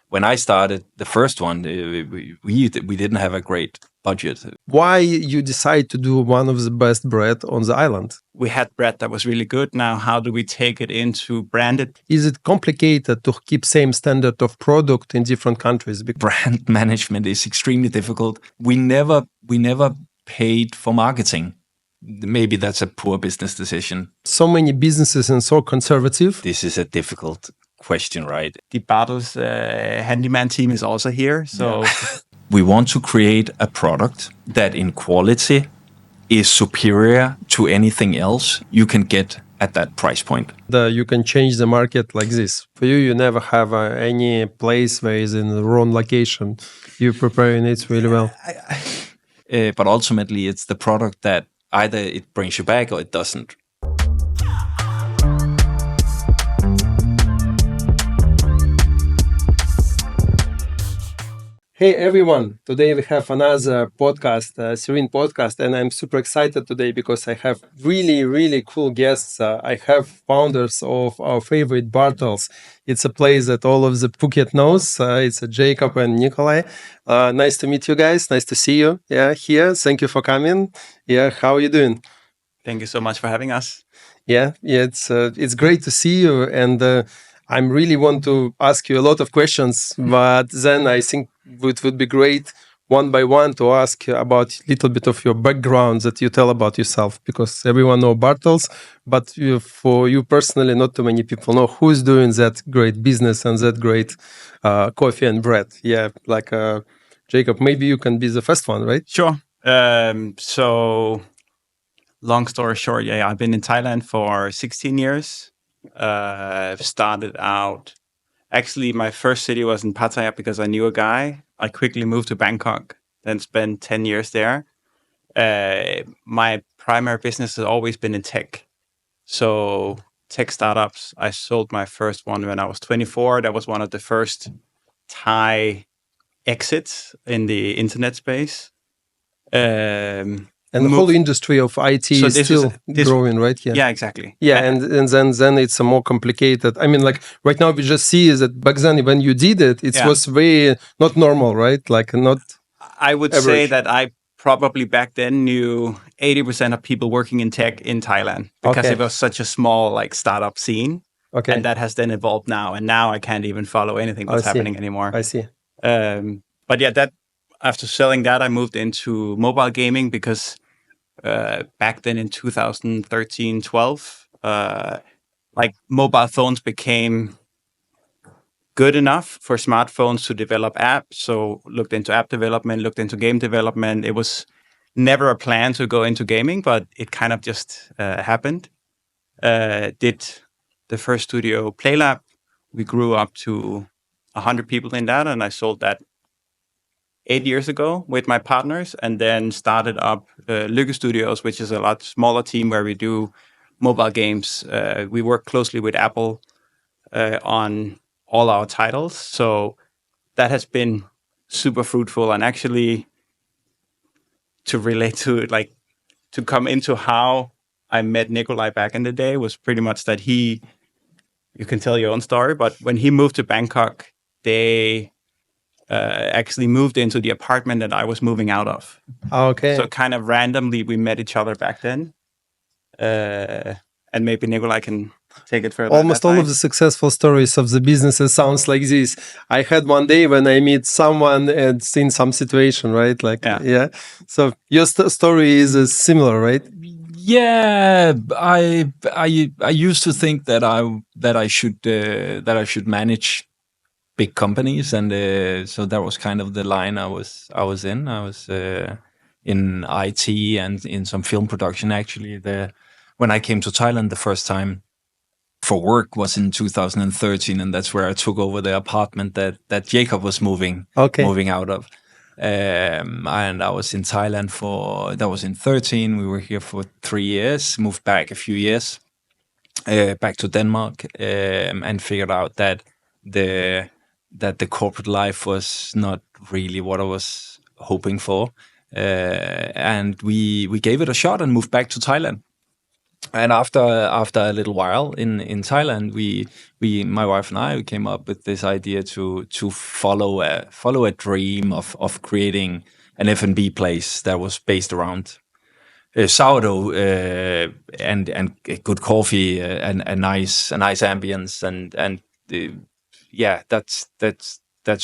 when I started the first one, we didn't have a great budget. Why you decide to do one of the best bread on the island? We had bread that was really good. Now, how do we take it into branded? Is it complicated to keep same standard of product in different countries? Brand management is extremely difficult. We never paid for marketing. Maybe that's a poor business decision. So many businesses and so conservative. This is a difficult question, right? The Bartels handyman team is also here. So we want to create a product that in quality is superior to anything else you can get at that price point. You can change the market like this. For you never have any place where it's in the wrong location. You're preparing it really well. But ultimately, it's the product that either it brings you back or it doesn't. Hey everyone, today we have another podcast, Serene podcast, and I'm super excited today because I have really cool guests. I have founders of our favorite Bartels. It's a place that all of the Phuket knows. It's Jakob and Nicolai. Nice to meet you guys. Nice to see you here. Thank you for coming. How are you doing? Thank you so much for having us. It's great to see you, and I really want to ask you a lot of questions, but then I think it would be great one by one to ask about a little bit of your background that you tell about yourself, because everyone knows Bartels, but for you personally, not too many people know who's doing that great business and that great coffee and bread. Jakob, maybe you can be the first one, right? Sure. So long story short, I've been in Thailand for 16 years. I've started out, actually my first city was in Pattaya because I knew a guy. I quickly moved to Bangkok, then spent 10 years there. My primary business has always been in tech. So tech startups, I sold my first one when I was 24. That was one of the first Thai exits in the internet space. And the whole industry of IT is still growing, right? Yeah, exactly. Yeah, and then it's a more complicated. I mean, like right now we just see is that back then when you did it, it was very not normal, right? Like not. I would say that I probably back then knew 80% of people working in tech in Thailand because it was such a small startup scene. Okay. And that has then evolved now, and now I can't even follow anything that's happening anymore. I see. But that. After selling that, I moved into mobile gaming because back then in 2013-12, mobile phones became good enough for smartphones to develop apps. So looked into app development, looked into game development. It was never a plan to go into gaming, but it kind of just happened. Did the first studio, PlayLab. We grew up to 100 people in that, and I sold that 8 years ago with my partners, and then started up Lykkegaard Studios, which is a lot smaller team where we do mobile games. We work closely with Apple on all our titles. So that has been super fruitful. And actually, to relate to it, to come into how I met Nicolai back in the day was pretty much that you can tell your own story, but when he moved to Bangkok, they actually moved into the apartment that I was moving out of. Okay. So kind of randomly we met each other back then. And maybe Nicolai can take it further. Almost all of the successful stories of the businesses sounds like this. I had one day when I meet someone and in some situation, right? So your story is similar, right? Yeah, I used to think that I should manage big companies, and so that was kind of the line I was in. I was in IT and in some film production. Actually, when I came to Thailand the first time for work was in 2013, and that's where I took over the apartment that Jakob was moving out of. And I was in Thailand that was in 13. We were here for 3 years. Moved back a few years, back to Denmark, and figured out that the corporate life was not really what I was hoping for. And we gave it a shot and moved back to Thailand. And after a little while in Thailand, my wife and I came up with this idea to follow a dream of creating an F&B place that was based around sourdough and good coffee and a nice ambience and yeah, that's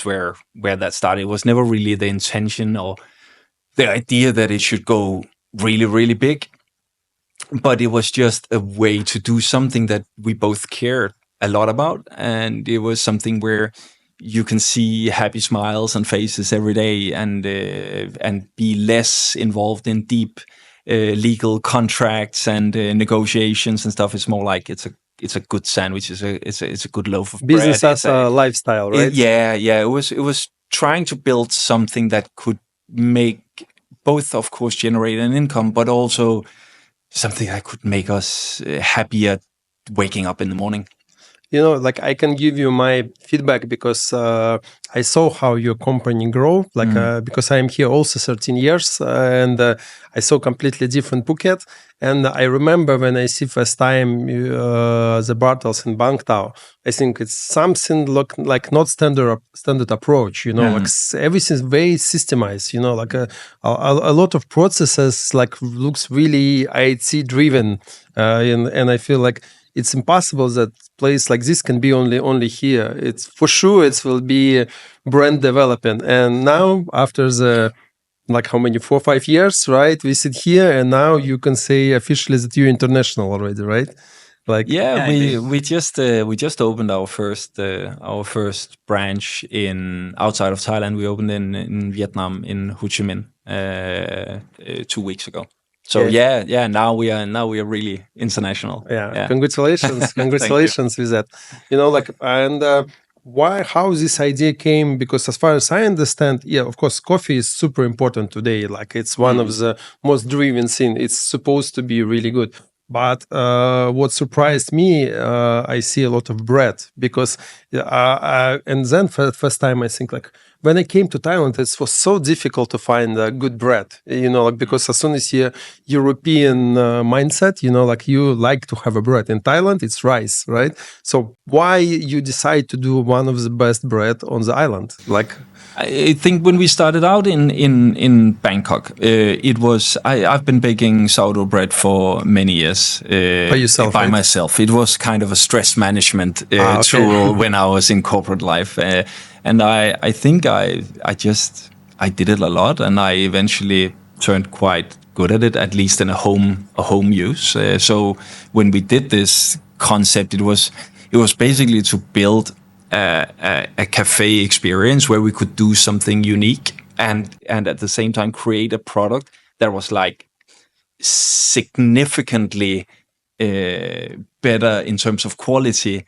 where that started. It was never really the intention or the idea that it should go really, really big, but it was just a way to do something that we both cared a lot about, and it was something where you can see happy smiles and faces every day, and be less involved in deep legal contracts and negotiations and stuff. It's more like it's a good sandwich. It's a good loaf of Business bread. as a lifestyle, right? Yeah. It was trying to build something that could make both, of course, generate an income, but also something that could make us happier waking up in the morning. Like I can give you my feedback because I saw how your company grow. Because I'm here also 13 years, and I saw completely different Phuket. And I remember when I see first time the Bartels in Bangtao, I think it's something like not standard approach. Like everything's very systemized. Like a lot of processes like looks really IT driven, and I feel like it's impossible that place like this can be only here. It's for sure it will be brand development. And now after the how many 4 or 5 years, right? We sit here and now you can say officially that you're international already, right? We just opened our first branch outside of Thailand. We opened in Vietnam in Ho Chi Minh 2 weeks ago. So now we are really international. Yeah. Congratulations with that. How this idea came, because as far as I understand, of course, coffee is super important today. Like it's one of the most driven thing. It's supposed to be really good. But what surprised me, I see a lot of bread because, and then for the first time, I think when I came to Thailand, it was so difficult to find good bread, because as soon as you European mindset, you like to have a bread. In Thailand, it's rice, right? So why you decide to do one of the best bread on the island? I think when we started out in Bangkok, it was I've been baking sourdough bread for many years by myself. It was kind of a stress management tool when I was in corporate life, and I think I did it a lot, and I eventually turned quite good at it, at least in a home use. So when we did this concept, it was basically to build a cafe experience where we could do something unique and at the same time create a product that was like significantly better in terms of quality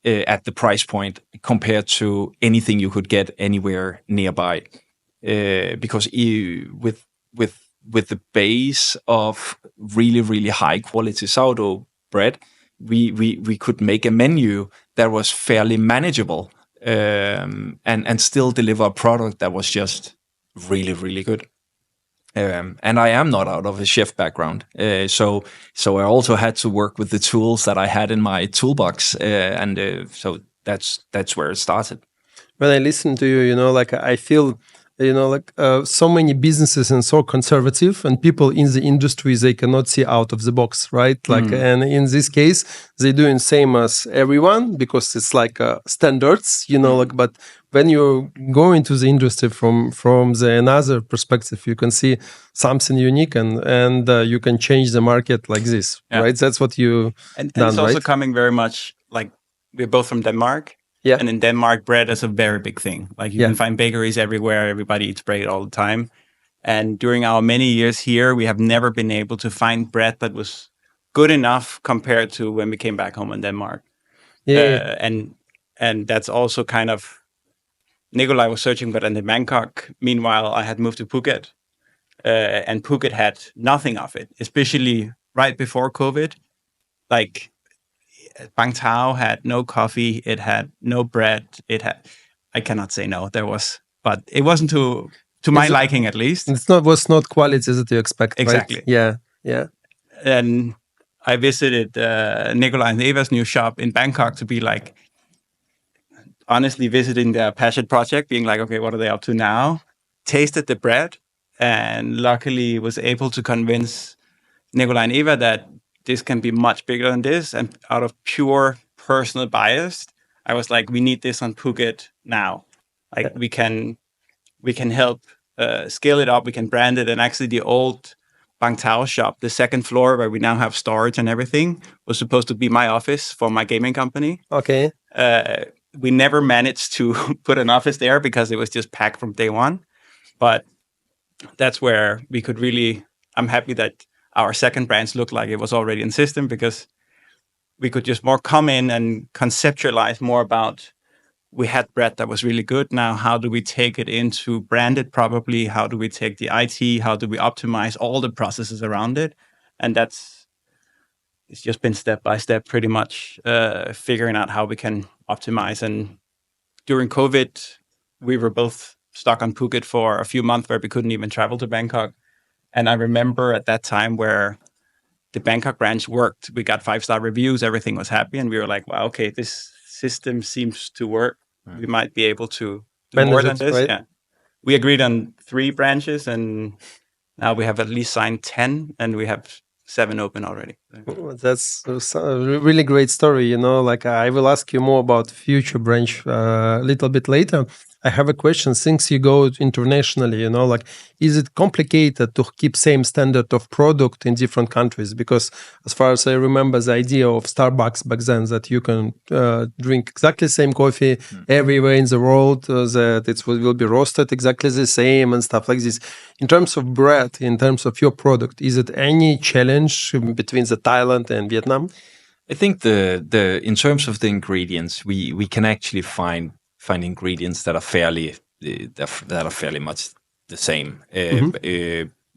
at the price point compared to anything you could get anywhere nearby. Because with the base of really, really high quality sourdough bread, we could make a menu that was fairly manageable and still deliver a product that was just really, really good. And I am not out of a chef background, so I also had to work with the tools that I had in my toolbox, so that's where it started. When I listen to you, I feel so many businesses and so conservative, and people in the industry, they cannot see out of the box, right? And in this case, they're doing same as everyone because it's standards, but when you go into the industry from the another perspective, you can see something unique and you can change the market like this, right? That's what you and done, it's also right? coming very much we're both from Denmark. Yeah. And in Denmark, bread is a very big thing. You can find bakeries everywhere. Everybody eats bread all the time. And during our many years here, we have never been able to find bread that was good enough compared to when we came back home in Denmark. Yeah. And that's also kind of, Nicolai was searching bread in Bangkok. Meanwhile, I had moved to Phuket. And Phuket had nothing of it, especially right before COVID. Bangtao had no coffee, it had no bread, I cannot say no, but it wasn't to my liking, at least. Was not quality that you expect, exactly. Right? Yeah. And I visited Nicolai and Eva's new shop in Bangkok to be like, honestly visiting their passion project, being like, okay, what are they up to now? Tasted the bread, and luckily was able to convince Nicolai and Eva that this can be much bigger than this. And out of pure personal bias, I was like, we need this on Phuket now. Like we can help scale it up. We can brand it. And actually, the old Bang Tao shop, the second floor where we now have storage and everything, was supposed to be my office for my gaming company. Okay. We never managed to put an office there because it was just packed from day one. But that's where we could really, I'm happy that our second branch looked like it was already in system, because we could just more come in and conceptualize more about, we had bread that was really good. Now, how do we take it into branded probably? How do we take the IT? How do we optimize all the processes around it? And it's just been step by step, pretty much figuring out how we can optimize. And during COVID, we were both stuck on Phuket for a few months where we couldn't even travel to Bangkok. And I remember at that time where the Bangkok branch worked, we got 5-star reviews, everything was happy. And we were like, wow, okay, this system seems to work. We might be able to do more than this. Right? Yeah. We agreed on 3 branches, and now we have at least signed 10, and we have 7 open already. That's a really great story. You know, like I will ask you more about future branch a little bit later. I have a question. Since you go internationally, you know, like, is it complicated to keep same standard of product in different countries? Because as far as I remember, the idea of Starbucks back then, that you can drink exactly the same coffee everywhere in the world, that it will be roasted exactly the same and stuff like this. In terms of bread, in terms of your product, is it any challenge between the Thailand and Vietnam? I think the in terms of the ingredients, we can actually find ingredients that are fairly much the same.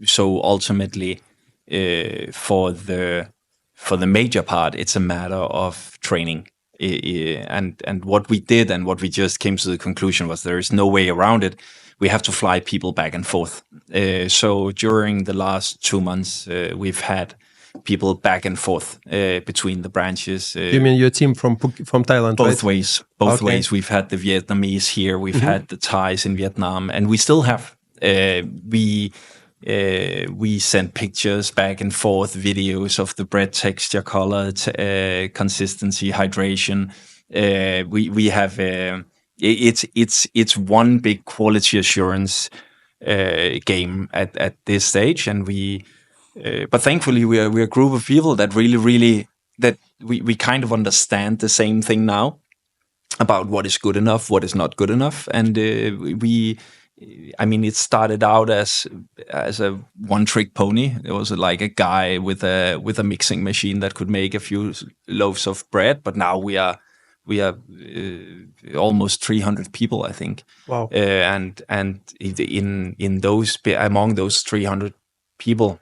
So ultimately, for the major part, it's a matter of training. And what we did, and what we just came to the conclusion, was there is no way around it. We have to fly people back and forth. So during the last 2 months, we've had people back and forth between the branches. You mean your team from Thailand? Both right? ways. Both ways. We've had the Vietnamese here. We've had the Thais in Vietnam, and we still have. We send pictures back and forth, videos of the bread texture, color, consistency, hydration. We have. It's one big quality assurance game at this stage, and we. But thankfully, we're a group of people that really that we kind of understand the same thing now about what is good enough, what is not good enough, and I mean, it started out as a one-trick pony. It was like a guy with a mixing machine that could make a few loaves of bread, but now we are almost 300 people, I think. Wow! And in those, among those 300 people,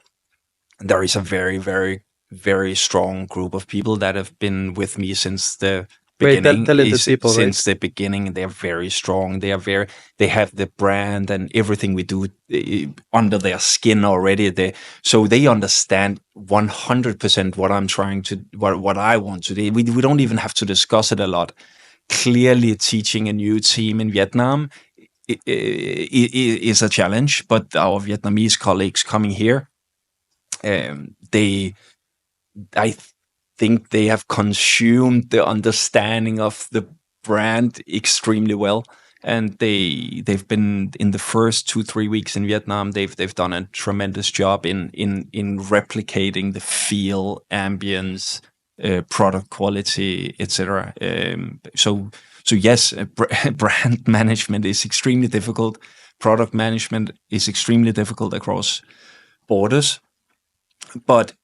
there is a very, very, very strong group of people that have been with me since the beginning. Since the beginning, they're very strong. They have the brand and everything we do under their skin already. So they understand 100% what I'm trying to, what I want to do. We don't even have to discuss it a lot. Clearly, teaching a new team in Vietnam is a challenge, but our Vietnamese colleagues coming here, I think they have consumed the understanding of the brand extremely well, and they've been in the first 2-3 weeks in Vietnam. They've done a tremendous job in replicating the feel, ambience, product quality, etc. So yes, brand management is extremely difficult. Product management is extremely difficult across borders. But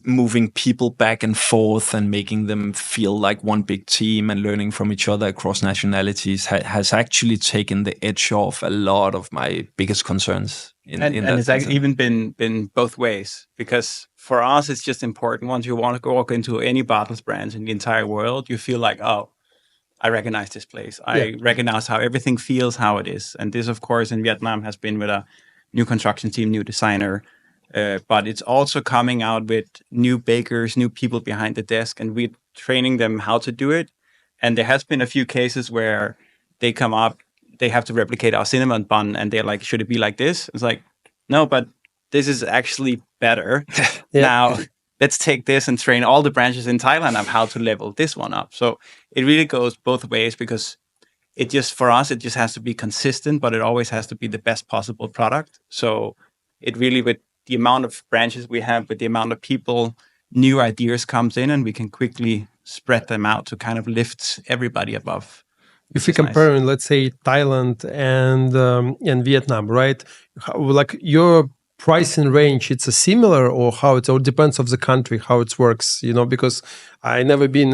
moving people back and forth and making them feel like one big team and learning from each other across nationalities has actually taken the edge off a lot of my biggest concerns. And it's actually even been both ways, because for us, it's just important. Once you want to walk into any Bartels branch in the entire world, you feel like, oh, I recognize this place. I recognize how everything feels, how it is. And this, of course, in Vietnam has been with a new construction team, new designer, but it's also coming out with new bakers, new people behind the desk, and we're training them how to do it. And there has been a few cases where they come up, they have to replicate our cinnamon bun, and they're like, should it be like this? It's like, no, but this is actually better. Now, let's take this and train all the branches in Thailand of how to level this one up. So it really goes both ways, because for us, it just has to be consistent, but it always has to be the best possible product. So it really, with the amount of branches we have, with the amount of people, new ideas comes in, and we can quickly spread them out to kind of lift everybody above. If you compare, let's say, Thailand and Vietnam, right? Like your pricing range, it's a similar, or how it all depends of the country, how it works, because I never been,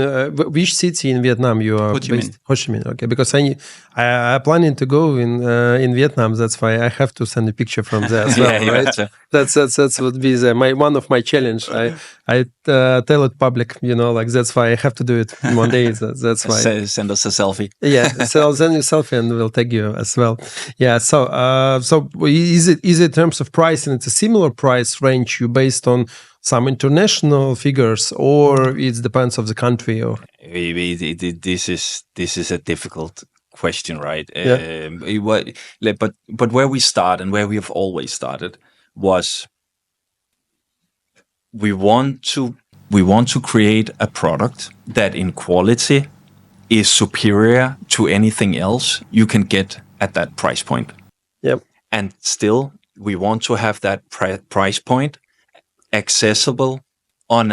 which city in Vietnam you are based? Ho Chi Minh. Okay, because I planning to go in Vietnam. That's why I have to send a picture from there as well, right? That's would be one of my challenge. I tell it public, like that's why I have to do it one day. That's why. Send us a selfie. Yeah, so I'll send you a selfie and we'll tag you as well. Yeah, so is it in terms of pricing? It's a similar price range you based on some international figures, or it depends of the country? Or this is a difficult question, right? But where we start, and where we have always started, was we want to create a product that in quality is superior to anything else you can get at that price point. Yep. And still, we want to have that price point accessible on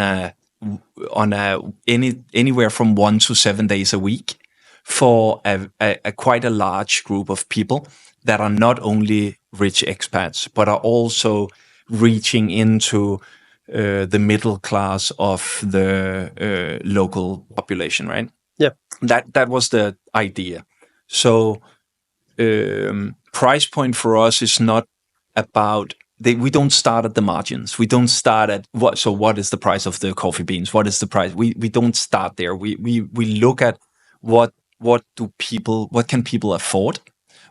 anywhere from 1 to 7 days a week for a quite a large group of people that are not only rich expats, but are also reaching into the middle class of the local population, right? Yeah. That was the idea. So price point for us is not about we don't start at the margins. We don't start at what is the price of the coffee beans? What is the price? We don't start there. We look at what can people afford?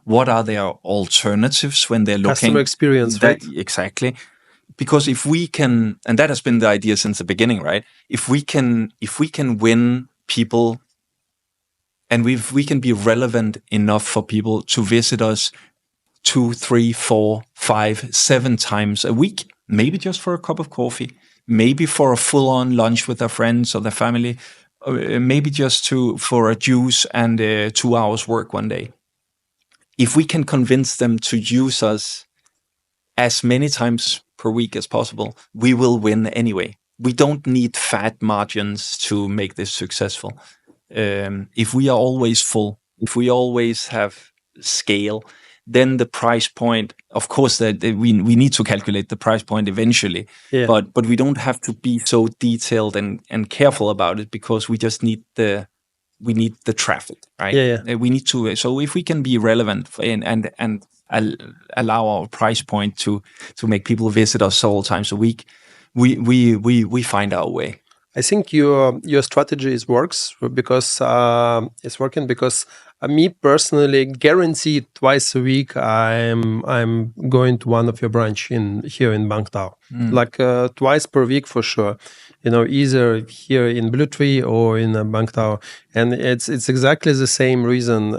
What are their alternatives when they're looking? Customer experience, right? Exactly. Because if we can, and that has been the idea since the beginning, right? If we can win people, and we can be relevant enough for people to visit us 2, 3, 4, 5, 7 times a week, maybe just for a cup of coffee, maybe for a full-on lunch with their friends or their family, maybe just for a juice and 2 hours work one day. If we can convince them to use us as many times per week as possible, we will win anyway. We don't need fat margins to make this successful. If we are always full, if we always have scale, then the price point, of course, that we need to calculate the price point eventually, but we don't have to be so detailed and careful about it, because we just need the traffic, right? We need to. So if we can be relevant and allow our price point to make people visit us several times a week, we find our way. I think your strategy works because it's working because me personally, guaranteed twice a week, I'm going to one of your branch here in Bang Tao, like twice per week for sure. Either here in Blue Tree or in Bang Tao, and it's exactly the same reason.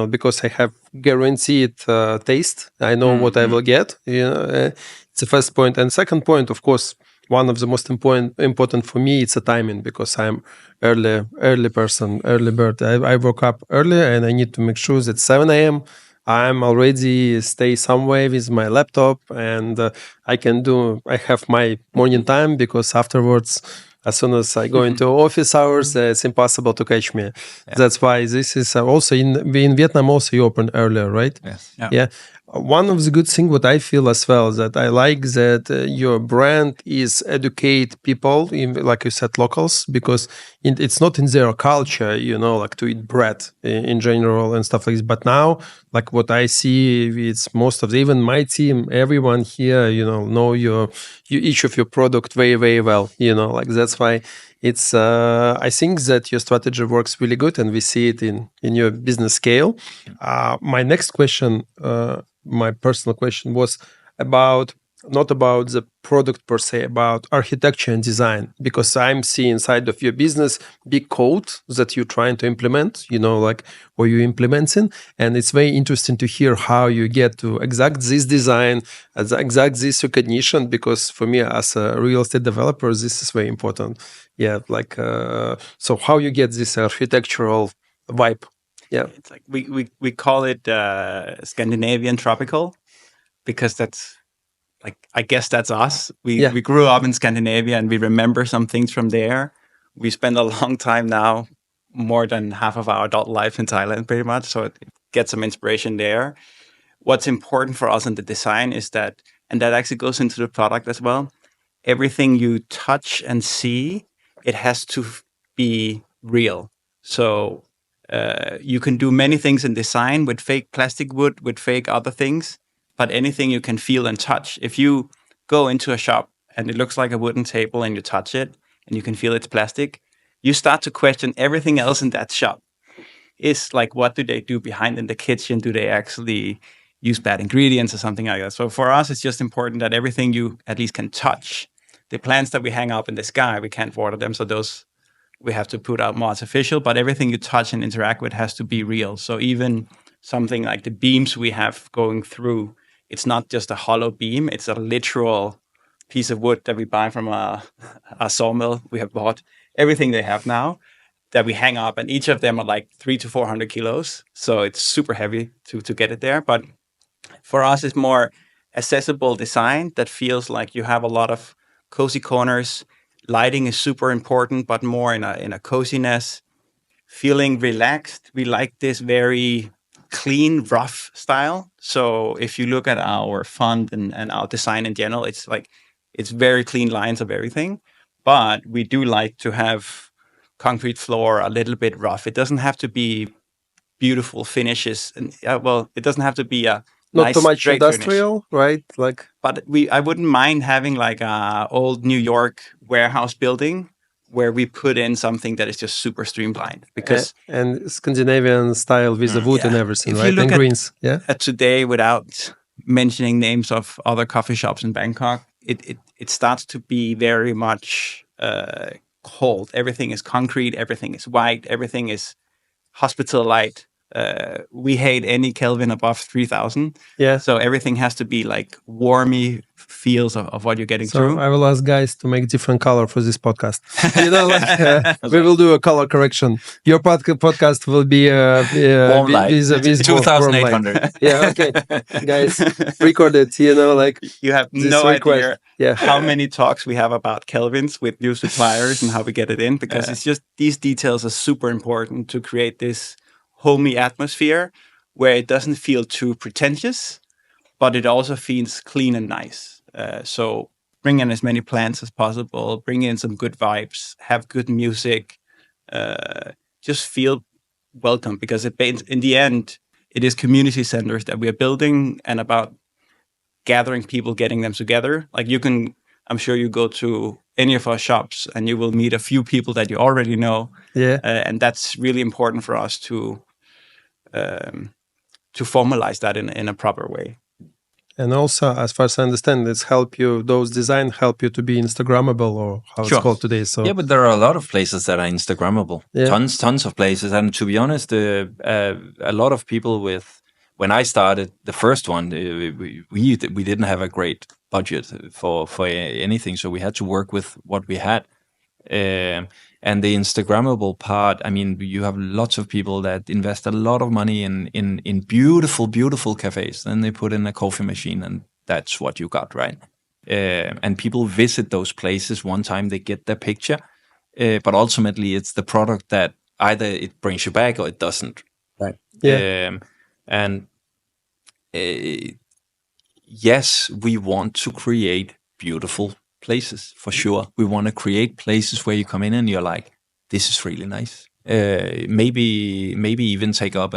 Because I have guaranteed taste. I know what I will get. It's the first point, and second point, of course. One of the most important for me, it's a timing, because I'm early person, early bird. I woke up early and I need to make sure that 7 a.m. I'm already stay somewhere with my laptop, and I have my morning time, because afterwards, as soon as I go into office hours, it's impossible to catch me. Yeah. That's why this is also in Vietnam. Also, you open earlier, right? Yes. Yeah. One of the good things what I feel as well, that I like that your brand is educate people, like you said, locals, because it's not in their culture, like to eat bread in general and stuff like this. But now, like what I see, it's most of even my team, everyone here, know each of your product very, very well. Like that's why it's. I think that your strategy works really good, and we see it in your business scale. My next question. My personal question was about not about the product per se, about architecture and design, because I'm seeing inside of your business big code that you're trying to implement, like or you're implementing, and it's very interesting to hear how you get to exact this design, exact this recognition, because for me as a real estate developer, this is very important. Yeah, like so how you get this architectural vibe. Yeah, it's like we call it Scandinavian tropical, because that's like, I guess that's us. We grew up in Scandinavia and we remember some things from there. We spend a long time now, more than half of our adult life in Thailand, pretty much. So it gets some inspiration there. What's important for us in the design is that, and that actually goes into the product as well, everything you touch and see, it has to be real. So you can do many things in design with fake plastic wood, with fake other things, but anything you can feel and touch. If you go into a shop and it looks like a wooden table and you touch it and you can feel it's plastic, you start to question everything else in that shop. It's like, what do they do behind in the kitchen? Do they actually use bad ingredients or something like that? So for us, it's just important that everything you at least can touch. The plants that we hang up in the sky, we can't water them, so those we have to put out more artificial, but everything you touch and interact with has to be real. So even something like the beams we have going through, it's not just a hollow beam, it's a literal piece of wood that we buy from a sawmill. We have bought everything they have now that we hang up, and each of them are like 300 to 400 kilos. So it's super heavy to get it there. But for us, it's more accessible design that feels like you have a lot of cozy corners. Lighting is super important, but more in a coziness. Feeling relaxed. We like this very clean, rough style. So if you look at our font and our design in general, it's very clean lines of everything. But we do like to have concrete floor, a little bit rough. It doesn't have to be beautiful finishes. And it doesn't have to be a not nice too much industrial, finish. Right? Like, but I wouldn't mind having like a old New York warehouse building where we put in something that is just super streamlined, because and Scandinavian style with the wood and everything, if right? You look and greens. At today, without mentioning names of other coffee shops in Bangkok, it starts to be very much cold. Everything is concrete. Everything is white. Everything is hospital light. We hate any Kelvin above 3000. Yeah. So everything has to be like warmy feels of what you're getting through. I will ask guys to make different color for this podcast. We will do a color correction. Your podcast will be warm light. 2800. Yeah, okay. Guys, record it, you have no idea how many talks we have about Kelvins with new suppliers and how we get it in, because it's just, these details are super important to create this homey atmosphere where it doesn't feel too pretentious, but it also feels clean and nice. So bring in as many plants as possible, bring in some good vibes, have good music, just feel welcome, because in the end, it is community centers that we are building and about gathering people, getting them together. Like I'm sure you go to any of our shops and you will meet a few people that you already know. Yeah. And that's really important for us to formalize that in a proper way. And also, as far as I understand, those design help you to be Instagrammable, or how it's called today. So yeah, but there are a lot of places that are Instagrammable. Yeah. Tons of places. And to be honest, a lot of people when I started the first one, we didn't have a great budget for anything, so we had to work with what we had. And the Instagrammable part, I mean, you have lots of people that invest a lot of money in beautiful cafes. Then they put in a coffee machine, and that's what you got, right? And people visit those places one time, they get their picture, but ultimately it's the product that either it brings you back or it doesn't, right? Yeah. Yes, we want to create beautiful places for sure. We want to create places where you come in and you're like, this is really nice. Maybe even take up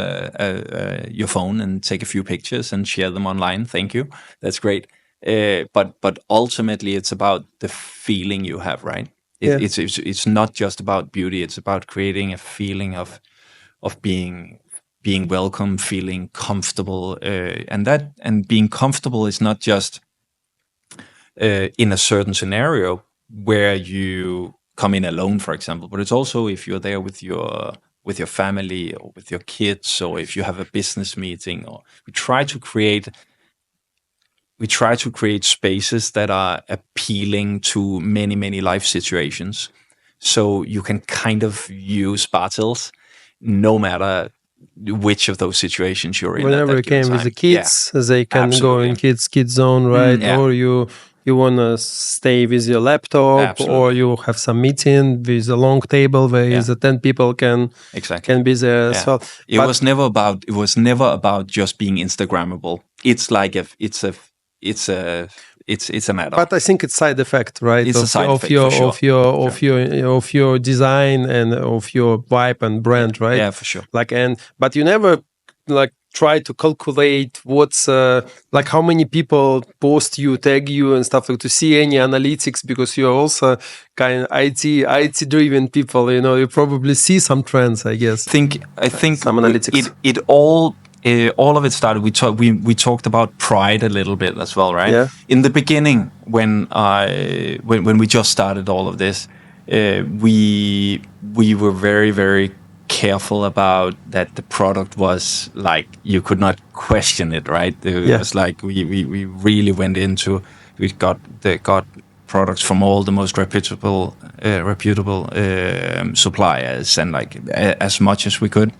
your phone and take a few pictures and share them online. Thank you. That's great. But ultimately, it's about the feeling you have, right? It's not just about beauty. It's about creating a feeling of being welcome, feeling comfortable, and being comfortable is not just in a certain scenario where you come in alone, for example. But it's also if you're there with your family or with your kids, or if you have a business meeting. Or we try to create spaces that are appealing to many life situations, so you can kind of use Bartels no matter which of those situations you're in. Whenever you can with the kids, they can go in kids zone, right? Or you wanna stay with your laptop, or you have some meeting with a long table where the 10 people can be there as well. It was never about just being Instagrammable. It's like it's a matter. But I think it's side effect, right? It's a side effect of your design and of your vibe and brand, right? Yeah, for sure. But you never try to calculate what's how many people post you, tag you, and stuff, to see any analytics, because you're also kind of IT driven people. You probably see some trends, I guess. I think some analytics. It all of it started. We talked about pride a little bit as well, right? Yeah. In the beginning, when we just started all of this, we were very careful about that the product was like you could not question it, right? It was like we really went into. We got products from all the most reputable suppliers, and as much as we could,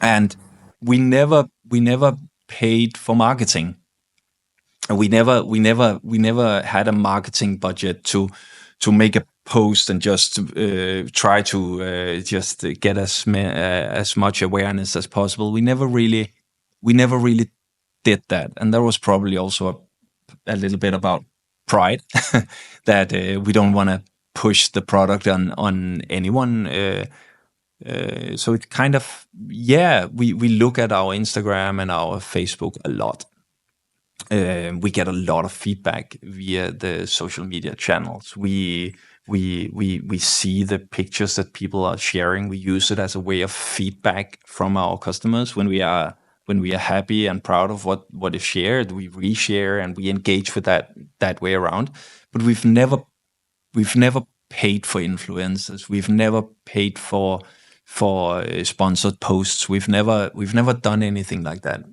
and we never paid for marketing. We never had a marketing budget to make a post and just try to just get as much awareness as possible. We never really did that, and that was probably also a little bit about pride that we don't want to push the product on anyone. So it kind of, we look at our Instagram and our Facebook a lot. We get a lot of feedback via the social media channels. We see the pictures that people are sharing. We use it as a way of feedback from our customers. When we are happy and proud of what is shared, we reshare and we engage with that way around. But we've never paid for influencers. We've never paid for sponsored posts. We've never done anything like that.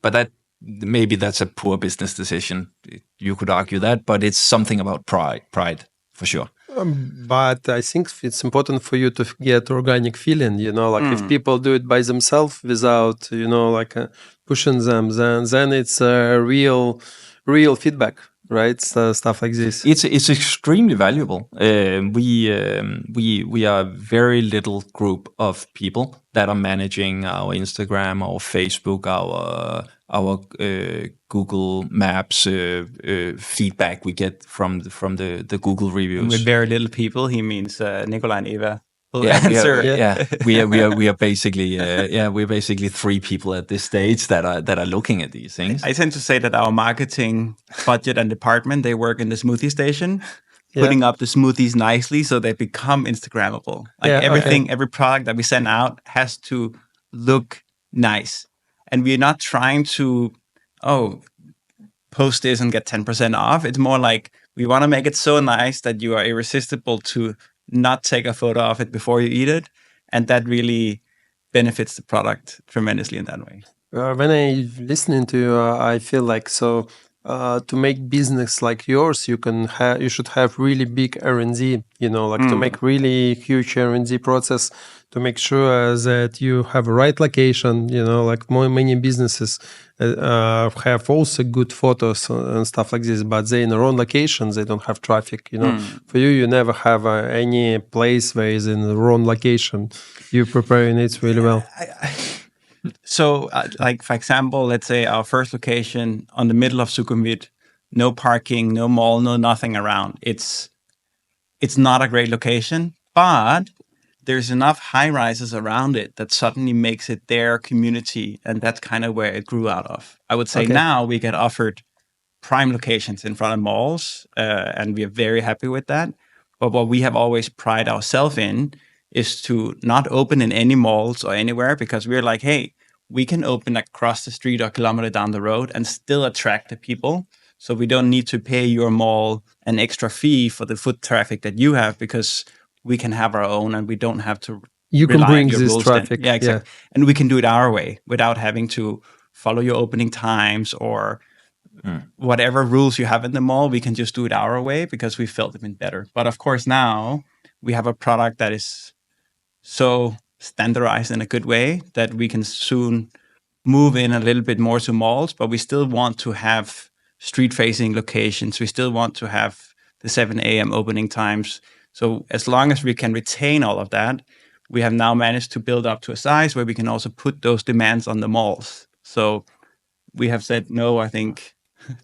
But maybe that's a poor business decision. You could argue that, but it's something about pride for sure. But I think it's important for you to get organic feeling, if people do it by themselves without, pushing them, then it's a real feedback, right? So stuff like this. It's extremely valuable. We are a very little group of people that are managing our Instagram, our Facebook, our Google Maps feedback we get from the Google reviews. With very little people, he means Nicolai and Eva. We are basically we're basically 3 people at this stage that are looking at these things. I tend to say that our marketing budget and department, they work in the smoothie station, putting up the smoothies nicely so they become Instagrammable. Every product that we send out has to look nice. And we're not trying to, post this and get 10% off. It's more like we want to make it so nice that you are irresistible to not take a photo of it before you eat it. And that really benefits the product tremendously in that way. When I'm listening to you, I feel like to make business like yours, you should have really big R&D, to make really huge R&D process to make sure that you have a right location, many businesses have also good photos and stuff like this, but they're in the wrong locations, they don't have traffic, For you never have any place where it's in the wrong location. You're preparing it really well. So, for example, let's say our first location on the middle of Sukhumvit, no parking, no mall, no nothing around. It's not a great location, but there's enough high rises around it that suddenly makes it their community, and that's kind of where it grew out of. I would say now we get offered prime locations in front of malls, and we are very happy with that. But what we have always pride ourselves in is to not open in any malls or anywhere, because we're like, hey, we can open across the street or a kilometer down the road and still attract the people. So we don't need to pay your mall an extra fee for the foot traffic that you have, because we can have our own and we don't have to You can rely on bring your this rules then. traffic. Yeah, exactly. And we can do it our way without having to follow your opening times or whatever rules you have in the mall. We can just do it our way because we felt it been better. But of course, now we have a product that is so standardized in a good way that we can soon move in a little bit more to malls, but we still want to have street-facing locations. We still want to have the 7 a.m. opening times. So as long as we can retain all of that, we have now managed to build up to a size where we can also put those demands on the malls. So we have said no, I think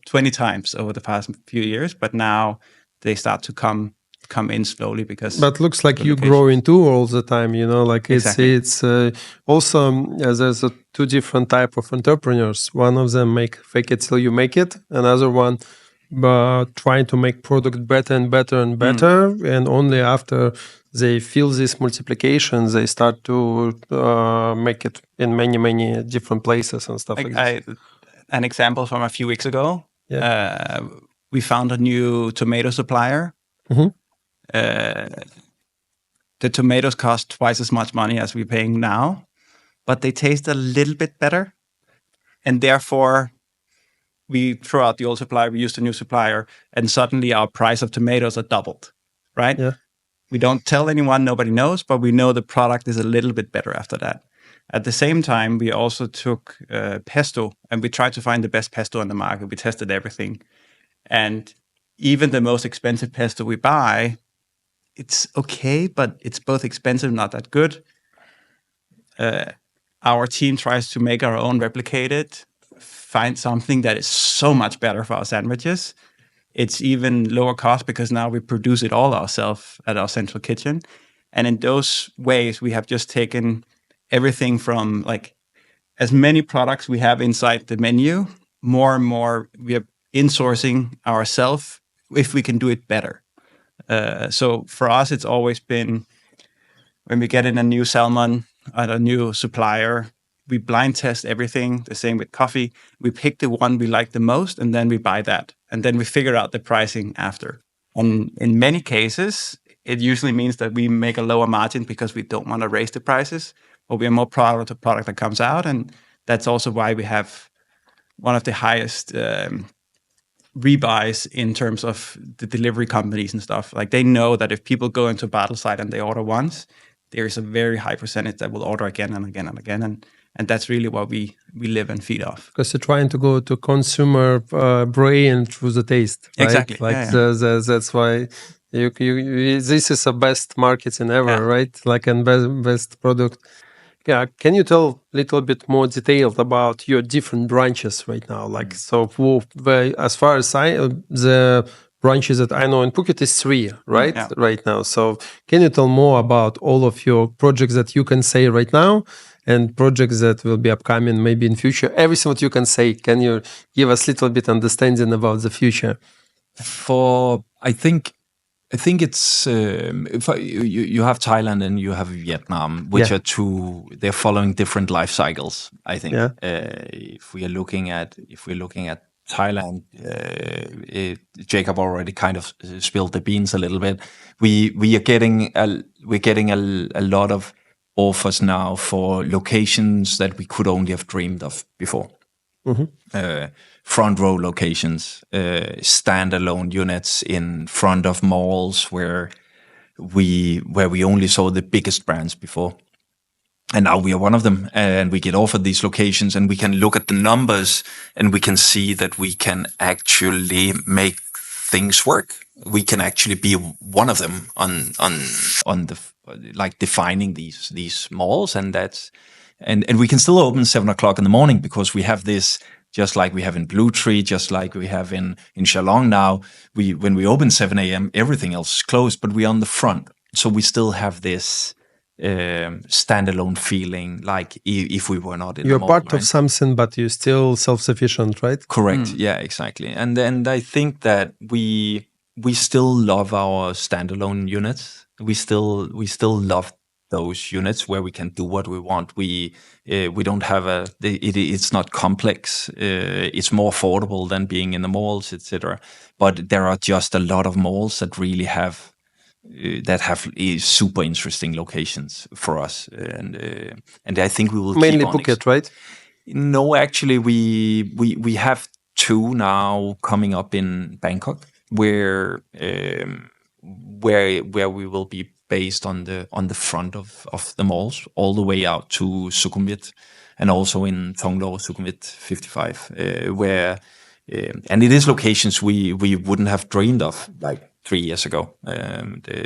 20 times over the past few years, but now they start to come in slowly because. But looks like you locations. growing too all the time. Like Exactly. it's also there's two different type of entrepreneurs. One of them make fake it till you make it. Another one, trying to make product better and better and better. And only after they feel this multiplication, they start to make it in many different places and stuff like that. An example from a few weeks ago, Yeah. we found a new tomato supplier. Mhm. The tomatoes cost twice as much money as we're paying now, but they taste a little bit better. And therefore, we throw out the old supplier, we use the new supplier, and suddenly our price of tomatoes are doubled, right? Yeah. We don't tell anyone, nobody knows, but we know the product is a little bit better after that. At the same time, we also took pesto, and we tried to find the best pesto on the market. We tested everything. And even the most expensive pesto we buy, it's okay, but it's both expensive and not that good. Our team tries to make our own replicated, find something that is so much better for our sandwiches. It's even lower cost because now we produce it all ourselves at our central kitchen. And in those ways, we have just taken everything from like as many products we have inside the menu, more and more we are insourcing ourselves if we can do it better. So for us, it's always been when we get in a new salmon at a new supplier, we blind test everything. The same with coffee. We pick the one we like the most, and then we buy that. And then we figure out the pricing after. And in many cases, it usually means that we make a lower margin because we don't want to raise the prices, but we are more proud of the product that comes out. And that's also why we have one of the highest rebuys in terms of the delivery companies and stuff. Like they know that if people go into Bartels site and they order once, there is a very high percentage that will order again and again and again. And that's really what we live and feed off. Because you're trying to go to consumer brain through the taste, right? Exactly. Like that's why you this is the best marketing ever, right? Like and best product. Yeah, can you tell a little bit more detailed about your different branches right now? Like so, as far as the branches that I know in Phuket is 3, right? Yeah. Right now. So can you tell more about all of your projects that you can say right now? And projects that will be upcoming maybe in future. Everything what you can say, can you give us a little bit understanding about the future? I think it's if you have Thailand and you have Vietnam, which are two. They're following different life cycles. I think if we're looking at Thailand, Jakob already kind of spilled the beans a little bit. We're getting a lot of offers now for locations that we could only have dreamed of before. Front row locations, standalone units in front of malls where we only saw the biggest brands before. And now we are one of them, and we get offered these locations, and we can look at the numbers, and we can see that we can actually make things work. We can actually be one of them on the like defining these malls, and that's and we can still open 7 o'clock in the morning because we have this, just like we have in Blue Tree, just like we have in Shalong now. When we open 7 a.m., everything else is closed, but we're on the front, so we still have this standalone feeling, like if we were not in you're the mall, part right? of something, but you're still self-sufficient, right? Correct. Yeah, exactly. And I think that we still love our standalone units. We still love those units where we can do what we want. We don't have it's not complex. It's more affordable than being in the malls, etc. But there are just a lot of malls that really have super interesting locations for us, and I think we will Mainly keep on Phuket, right? No, actually, we have two now coming up in Bangkok, where we will be based on the front of the malls, all the way out to Sukhumvit, and also in Thonglo, Sukhumvit 55, where and it is locations we wouldn't have dreamed of like 3 years ago.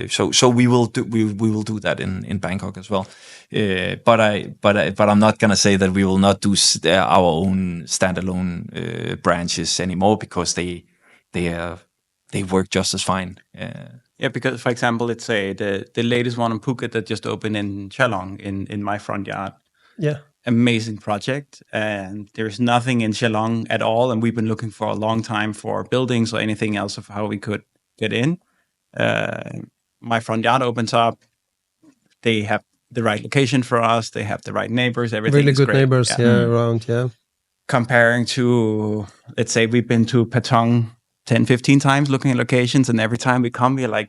So we will do that in Bangkok as well. But I'm not gonna say that we will not do our own standalone branches anymore, because they work just as fine. Yeah, because for example, let's say the latest one in Phuket that just opened in Chalong in my front yard. Yeah. Amazing project, and there's nothing in Chalong at all, and we've been looking for a long time for buildings or anything else of how we could get in. My front yard opens up. They have the right location for us. They have the right neighbors. Everything really is good great. neighbors, around, Comparing to, let's say, we've been to Patong 10, 15 times looking at locations, and every time we come, we're like,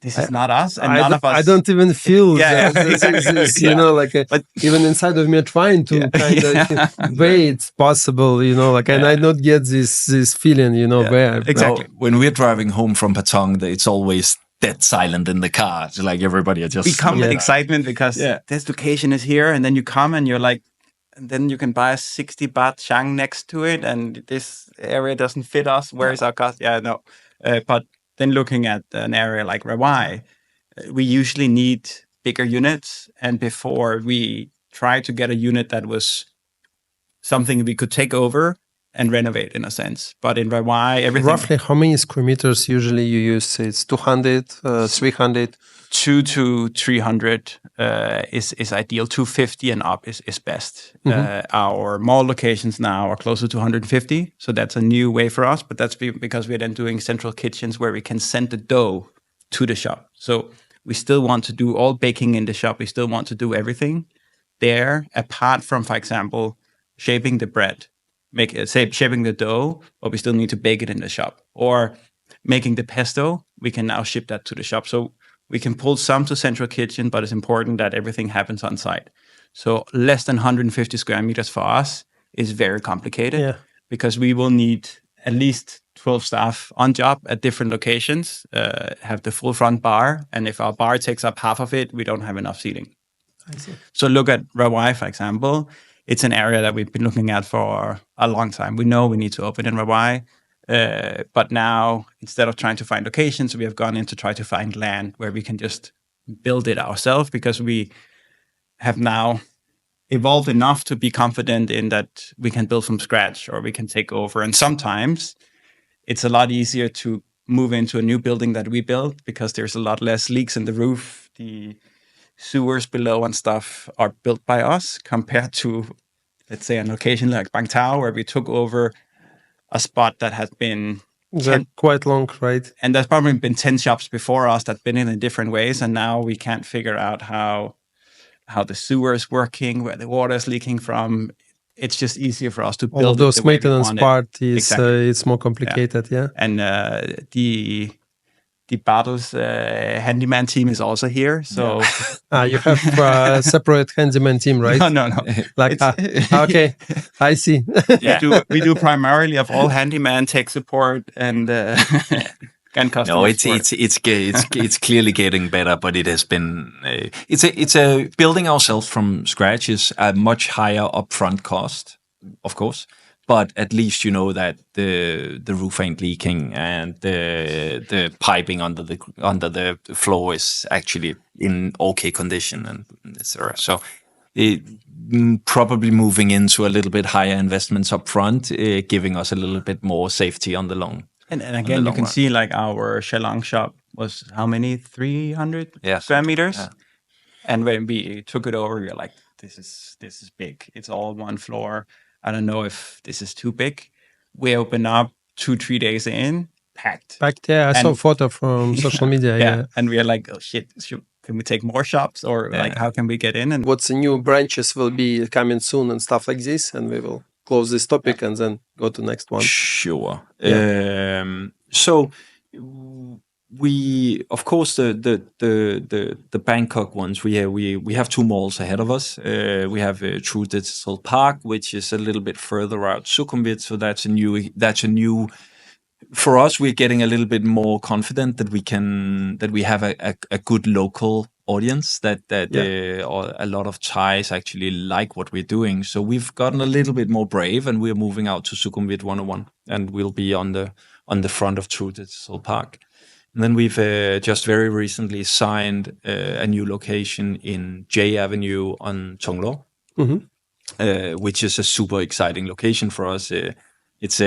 this is not us, and none of us. I don't even feel exactly. you know, like but even inside of me trying to kind of way it's possible, you know, like, and I don't get this feeling, you know, where exactly. When we're driving home from Patong, it's always dead silent in the car. It's like everybody are just... We come with excitement because this location is here, and then you come and you're like, and then you can buy a 60 baht shang next to it, and this area doesn't fit us. Where is our cost? Yeah, no. But then looking at an area like Rawai, we usually need bigger units. And before we tried to get a unit that was something we could take over and renovate in a sense. But in Rawai, everything... Roughly how many square meters usually you use? It's 200, 300? 200 to 300 is ideal. 250 and up is best. Our mall locations now are closer to 150, so that's a new way for us. But that's because we're then doing central kitchens where we can send the dough to the shop. So we still want to do all baking in the shop. We still want to do everything there, apart from, for example, shaping the bread, shaping the dough, but we still need to bake it in the shop. Or making the pesto, we can now ship that to the shop. So we can pull some to central kitchen, but it's important that everything happens on site. So less than 150 square meters for us is very complicated because we will need at least 12 staff on job at different locations, have the full front bar. And if our bar takes up half of it, we don't have enough seating. I see. So look at Rawai, for example. It's an area that we've been looking at for a long time. We know we need to open in Rawai. But now, instead of trying to find locations, we have gone in to try to find land where we can just build it ourselves, because we have now evolved enough to be confident in that we can build from scratch or we can take over. And sometimes it's a lot easier to move into a new building that we built because there's a lot less leaks in the roof. The sewers below and stuff are built by us compared to, let's say, a location like Bang Tao, where we took over a spot that has been quite long, right? And there's probably been 10 shops before us that been in different ways, and now we can't figure out how the sewer is working, where the water is leaking from. It's just easier for us to build. All of those maintenance part is exactly. It's more complicated, And the Bartels handyman team is also here. So you have a separate handyman team, right? No. Like okay, I see. We do primarily of all handyman tech support and customer. No, it's clearly getting better, but it has been it's a building ourselves from scratch is a much higher upfront cost, of course. But at least you know that the roof ain't leaking and the piping under the floor is actually in okay condition and etc. So probably moving into a little bit higher investments up front, giving us a little bit more safety on the long. And again, you can see like our Chalong shop was how many? 300 square meters. Yeah. And when we took it over, we were like, this is big. It's all one floor. I don't know if this is too big. We open up 2-3 days in, packed. I saw a photo from social media. And we are like, oh shit, can we take more shops, or like how can we get in? And What's the new branches will be coming soon and stuff like this, and we will close this topic and then go to next one. Sure. So we, of course, the Bangkok ones. We have 2 malls ahead of us. We have True Digital Park, which is a little bit further out Sukhumvit. So that's a new. For us, we're getting a little bit more confident that we have a good local audience, that a lot of Thais actually like what we're doing. So we've gotten a little bit more brave, and we're moving out to Sukhumvit 101, and we'll be on the front of True Digital Park. And then we've just very recently signed a new location in J Avenue on Tonglo, which is a super exciting location for us. It's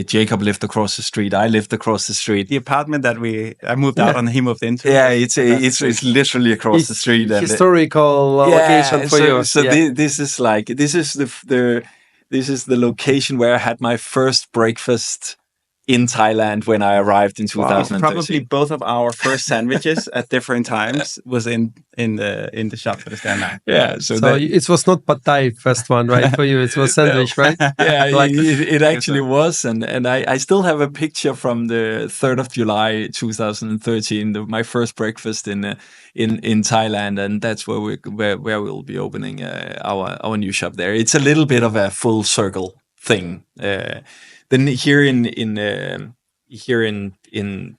Jakob lived across the street. I lived across the street. The apartment that I moved out and he moved into. Yeah, it's literally across the street. Historical location for you. So this is the location where I had my first breakfast in Thailand when I arrived in 2013. Probably both of our first sandwiches at different times was in the shop that is there now. Yeah, so it was not pad thai first one, right? For you, it was sandwich, right? Yeah, it actually was, and I still have a picture from the 3rd of July 2013, my first breakfast in Thailand, and that's where we'll be opening our new shop there. It's a little bit of a full circle thing. Then here in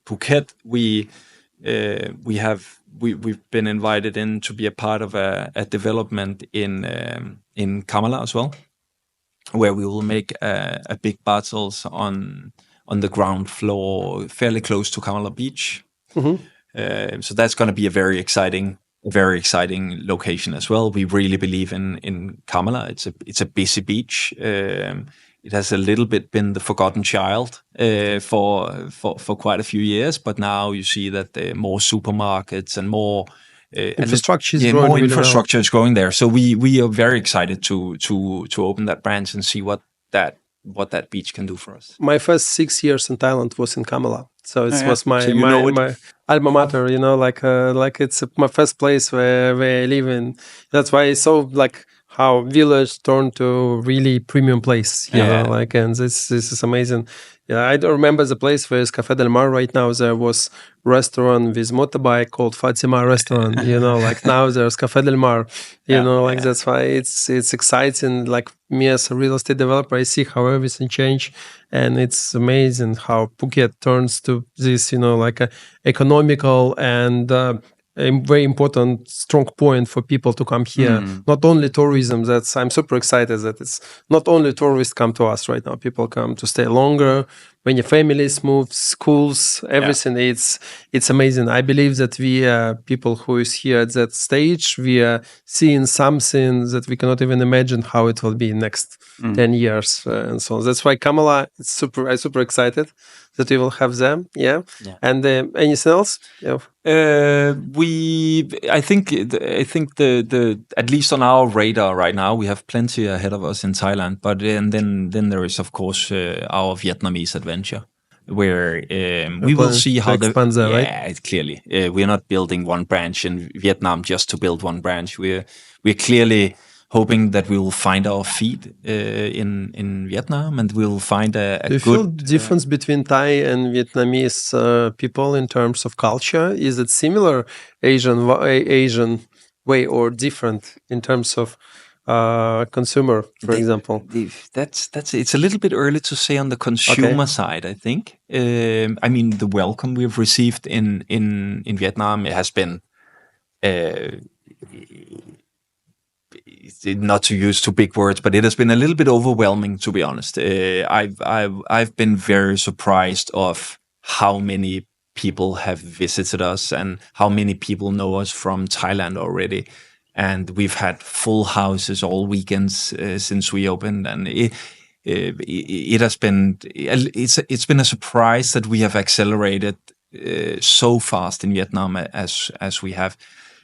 Phuket, we've been invited in to be a part of a development in Kamala as well, where we will make a big Bartels on the ground floor, fairly close to Kamala Beach. So that's going to be a very exciting location as well. We really believe in Kamala. It's a busy beach. It has a little bit been the forgotten child for quite a few years, but now you see that more supermarkets and more infrastructure is growing there. So we are very excited to open that branch and see what that beach can do for us. My first 6 years in Thailand was in Kamala, so it was my alma mater. Like it's my first place where I live in. That's why it's so like how village turned to really premium place, you know, like, and this is amazing. Yeah, I don't remember the place where it's Café del Mar right now. There was restaurant with motorbike called Fatima Restaurant, you know, like now there's Café del Mar, you know, like that's why it's exciting. Like me as a real estate developer, I see how everything changed, and it's amazing how Phuket turns to this, you know, like a economical and a very important strong point for people to come here. Not only tourism, I'm super excited that it's not only tourists come to us right now. People come to stay longer. When your families move, schools, everything, it's amazing. I believe that we people who is here at that stage, we are seeing something that we cannot even imagine how it will be next 10 years and so on. That's why Kamala, I'm super excited that we will have them. Yeah. And anything else? Yeah. I think the at least on our radar right now, we have plenty ahead of us in Thailand. But then there is of course our Vietnamese adventure, where we will see how right? Clearly, we're not building one branch in Vietnam just to build one branch. We're clearly hoping that we will find our feet in Vietnam, and we'll find a Do you good feel difference between Thai and Vietnamese people in terms of culture? Is it similar Asian way or different in terms of consumer, for example? It's a little bit early to say on the consumer side, I think. I mean, the welcome we've received in Vietnam, it has been not to use too big words, but it has been a little bit overwhelming, to be honest. I've been very surprised of how many people have visited us and how many people know us from Thailand already. And we've had full houses all weekends since we opened, and it has been it's been a surprise that we have accelerated so fast in Vietnam as we have.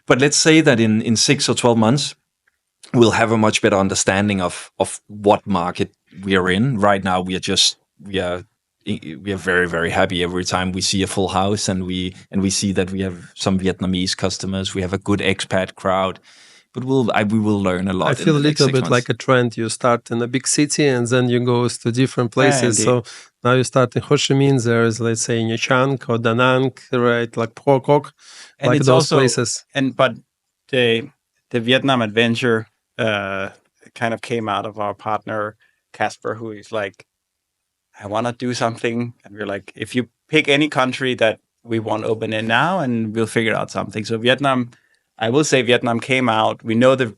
But let's say that in 6 or 12 months, we'll have a much better understanding of what market we are in. Right now, we are we are very, very happy every time we see a full house, and we see that we have some Vietnamese customers. We have a good expat crowd, but we will learn a lot. I feel in a the next little 6 bit months. like a trend. You start in a big city and then you go to different places. indeed. So now you start in Ho Chi Minh. There's, let's say, Nha Trang or Da Nang, right? Like Pho Quoc, And like it's those also, places. but the Vietnam adventure kind of came out of our partner Casper, who is like, I want to do something, and we're like, if you pick any country that we want to open in now, and we'll figure out something. So Vietnam, I will say Vietnam came out. We know the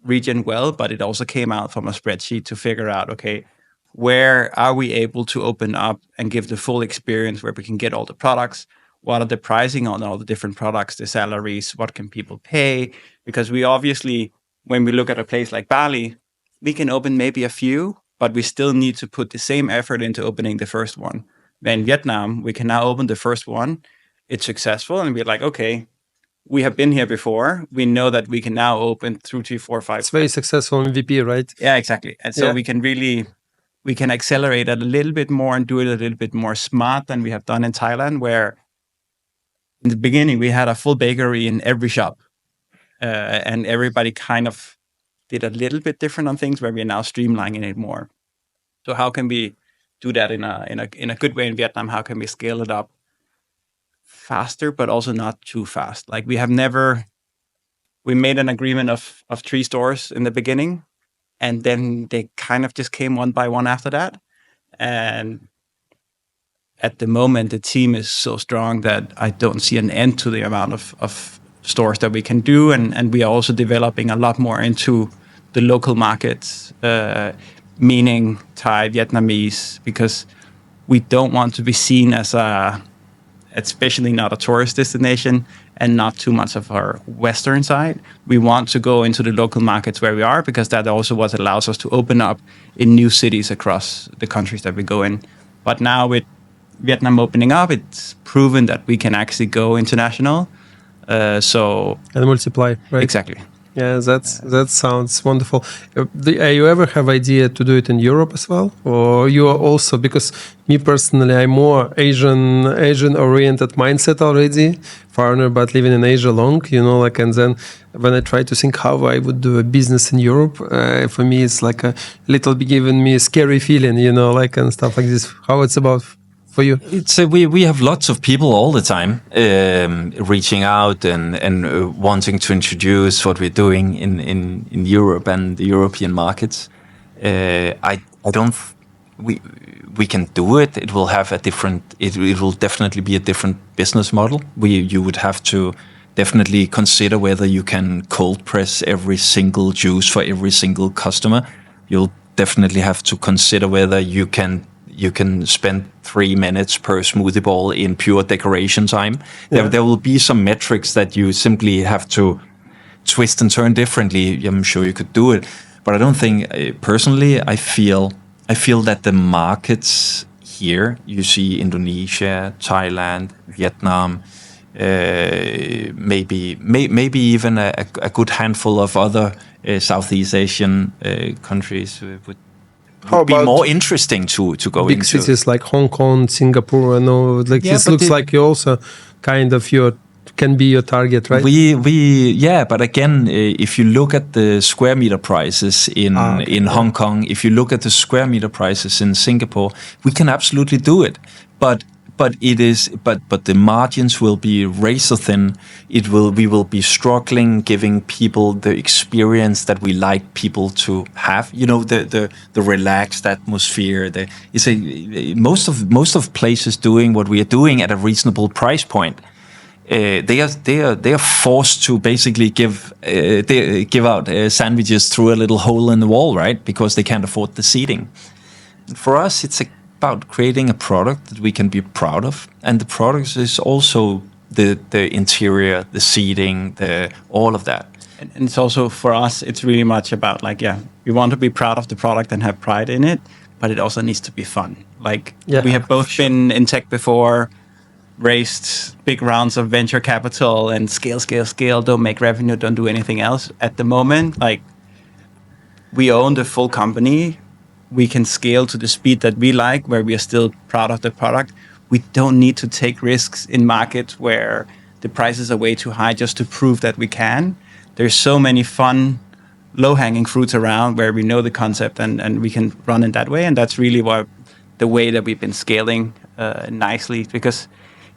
region well, but it also came out from a spreadsheet to figure out, okay, where are we able to open up and give the full experience where we can get all the products? What are the pricing on all the different products, the salaries, what can people pay? Because we obviously, when we look at a place like Bali, we can open maybe a few, but we still need to put the same effort into opening the first one. In Vietnam, we can now open the first one. It's successful, and we're like, okay, we have been here before. We know that we can now open 2, 3, 4, 5. It's very successful MVP, right? Yeah, exactly. And so Yeah. we can accelerate it a little bit more and do it a little bit more smart than we have done in Thailand, where in the beginning we had a full bakery in every shop, and everybody kind of did a little bit different on things, where we are now streamlining it more. So how can we do that in a good way in Vietnam? How can we scale it up faster, but also not too fast? Like we made an agreement of 3 stores in the beginning, and then they kind of just came one by one after that. And at the moment, the team is so strong that I don't see an end to the amount of stores that we can do. And we are also developing a lot more into the local markets, meaning Thai, Vietnamese, because we don't want to be seen as especially not a tourist destination and not too much of our Western side. We want to go into the local markets where we are, because that also what allows us to open up in new cities across the countries that we go in. But now with Vietnam opening up, it's proven that we can actually go international. And multiply, right? Exactly. Yeah, that sounds wonderful. You ever have idea to do it in Europe as well, or you are also, because me personally, I'm more Asian oriented mindset already, foreigner but living in Asia long, like, and then when I try to think how I would do a business in Europe, for me it's like a little bit giving me a scary feeling, like, and stuff like this. How it's about for you? It's we have lots of people all the time reaching out and wanting to introduce what we're doing in Europe and the European markets. I don't. We can do it. It will have a different. It will definitely be a different business model. You would have to definitely consider whether you can cold press every single juice for every single customer. You'll definitely have to consider whether you can spend 3 minutes per smoothie ball in pure decoration time. There will be some metrics that you simply have to twist and turn differently. I'm sure you could do it, but I don't think personally. I feel that the markets here, you see Indonesia, Thailand, Vietnam, maybe even a good handful of other Southeast Asian countries would be more interesting to go big into. Big cities like Hong Kong, Singapore. I know, like, this looks like you also kind of can be your target, right? But again, if you look at the square meter prices in Hong Kong, if you look at the square meter prices in Singapore, we can absolutely do it. But the margins will be razor thin. We will be struggling giving people the experience that we like people to have. The relaxed atmosphere. Most of places doing what we are doing at a reasonable price point. They are forced to basically give out sandwiches through a little hole in the wall, right? Because they can't afford the seating. For us, it's about creating a product that we can be proud of, and the product is also the interior, the seating, all of that. And it's also for us, it's really much about we want to be proud of the product and have pride in it, but it also needs to be fun. We have both been in tech before, raised big rounds of venture capital and scale, don't make revenue, don't do anything else. At the moment, we own the full company. we can scale to the speed that we like, where we are still proud of the product. We don't need to take risks in markets where the prices are way too high just to prove that we can. There's so many fun, low-hanging fruits around where we know the concept and we can run in that way. And that's really the way that we've been scaling nicely. Because